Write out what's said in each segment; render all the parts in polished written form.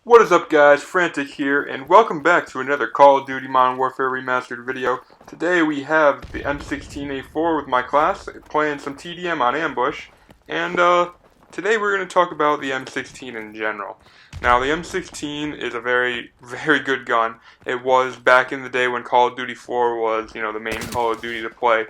What is up, guys? Frantic here, and welcome back to another Call of Duty Modern Warfare Remastered video. Today we have the M16A4 with my class, playing some TDM on Ambush, and today we're going to talk about the M16 in general. Now, the M16 is a very, very good gun. It was back in the day when Call of Duty 4 was, the main Call of Duty to play.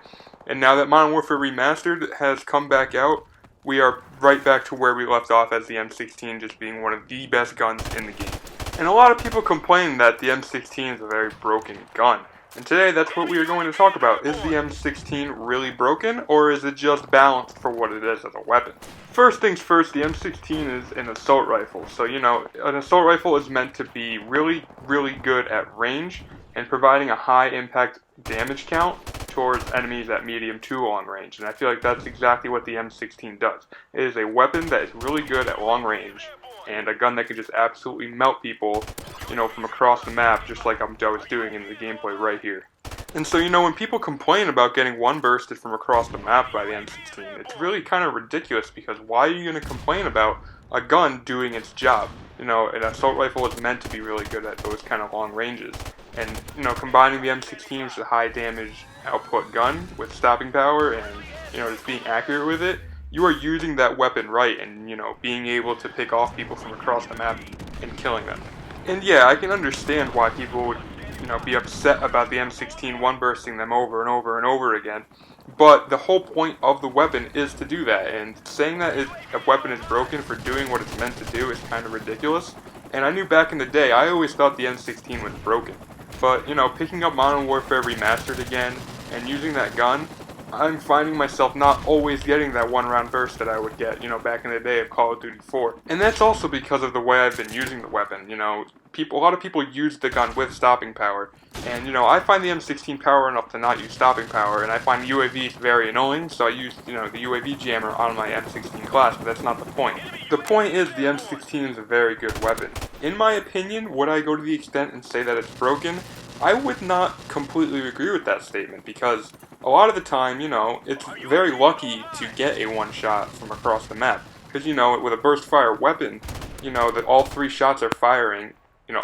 And now that Modern Warfare Remastered has come back out, we are right back to where we left off as the M16 just being one of the best guns in the game. And a lot of people complain that the M16 is a very broken gun. And today that's what we are going to talk about. Is the M16 really broken, or is it just balanced for what it is as a weapon? First things first, the M16 is an assault rifle. So, an assault rifle is meant to be really, really good at range and providing a high impact damage count towards enemies at medium to long range, and I feel like that's exactly what the M16 does. It is a weapon that is really good at long range, and a gun that can just absolutely melt people, from across the map, just like I was doing in the gameplay right here. And so, when people complain about getting one-bursted from across the map by the M16, it's really kind of ridiculous, because why are you going to complain about a gun doing its job? An assault rifle is meant to be really good at those kind of long ranges. And, combining the M16 with a high damage output gun with stopping power and, just being accurate with it, you are using that weapon right and, being able to pick off people from across the map and killing them. And yeah, I can understand why people would, be upset about the M16 one-bursting them over and over and over again. But the whole point of the weapon is to do that, and saying that a weapon is broken for doing what it's meant to do is kind of ridiculous. And I knew back in the day, I always thought the M16 was broken. But, picking up Modern Warfare Remastered again and using that gun, I'm finding myself not always getting that one-round burst that I would get, back in the day of Call of Duty 4. And that's also because of the way I've been using the weapon. A lot of people use the gun with stopping power, and, I find the M16 power enough to not use stopping power, and I find UAVs very annoying, so I use, the UAV jammer on my M16 class, but that's not the point. The point is the M16 is a very good weapon. In my opinion, would I go to the extent and say that it's broken? I would not completely agree with that statement, because a lot of the time, it's very lucky to get a one-shot from across the map. Because, with a burst fire weapon, that all three shots are firing,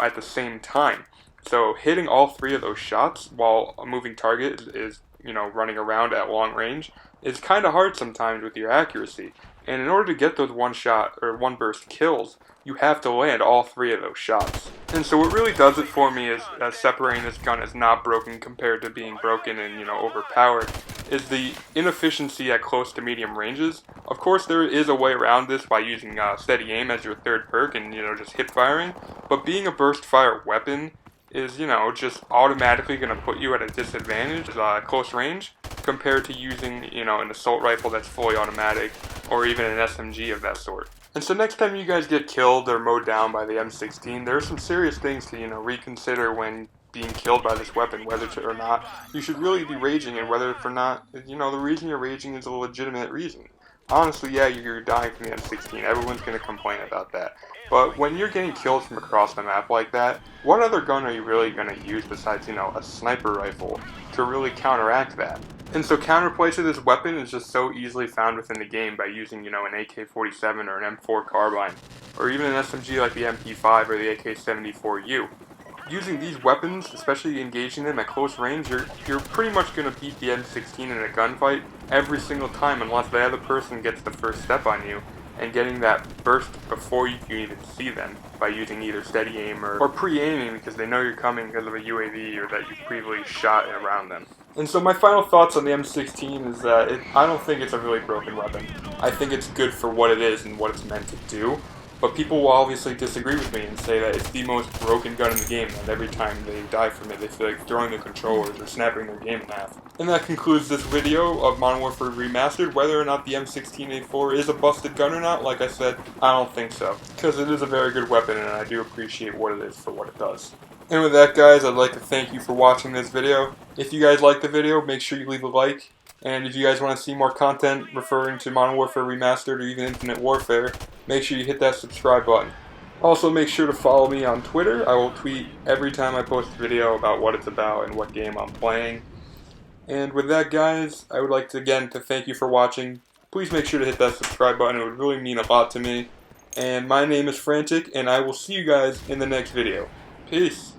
at the same time. So hitting all three of those shots while a moving target is running around at long range is kind of hard sometimes with your accuracy. And in order to get those one-shot or one-burst kills, you have to land all three of those shots. And so what really does it for me is separating this gun as not broken compared to being broken and, overpowered, is the inefficiency at close to medium ranges. Of course, there is a way around this by using steady aim as your third perk and, just hip firing, but being a burst fire weapon is, just automatically going to put you at a disadvantage close range compared to using, an assault rifle that's fully automatic or even an SMG of that sort. And so next time you guys get killed or mowed down by the M16, there are some serious things to, reconsider when being killed by this weapon, whether or not you should really be raging, and whether or not, the reason you're raging is a legitimate reason. Honestly, yeah, you're dying from the M16. Everyone's going to complain about that. But when you're getting killed from across the map like that, what other gun are you really going to use besides, a sniper rifle to really counteract that? And so counterplay to this weapon is just so easily found within the game by using, an AK-47 or an M4 carbine, or even an SMG like the MP5 or the AK-74U. Using these weapons, especially engaging them at close range, you're pretty much going to beat the M16 in a gunfight every single time unless the other person gets the first step on you and getting that burst before you can even see them by using either steady aim or pre-aiming because they know you're coming because of a UAV or that you've previously shot around them. And so my final thoughts on the M16 is that I don't think it's a really broken weapon. I think it's good for what it is and what it's meant to do. But people will obviously disagree with me and say that it's the most broken gun in the game, and every time they die from it, they feel like throwing the controllers or snapping their game in half. And that concludes this video of Modern Warfare Remastered. Whether or not the M16A4 is a busted gun or not, like I said, I don't think so. Because it is a very good weapon, and I do appreciate what it is for what it does. And with that, guys, I'd like to thank you for watching this video. If you guys like the video, make sure you leave a like. And if you guys want to see more content referring to Modern Warfare Remastered or even Infinite Warfare, make sure you hit that subscribe button. Also, make sure to follow me on Twitter. I will tweet every time I post a video about what it's about and what game I'm playing. And with that, guys, I would like to again thank you for watching. Please make sure to hit that subscribe button. It would really mean a lot to me. And my name is Frantic, and I will see you guys in the next video. Peace.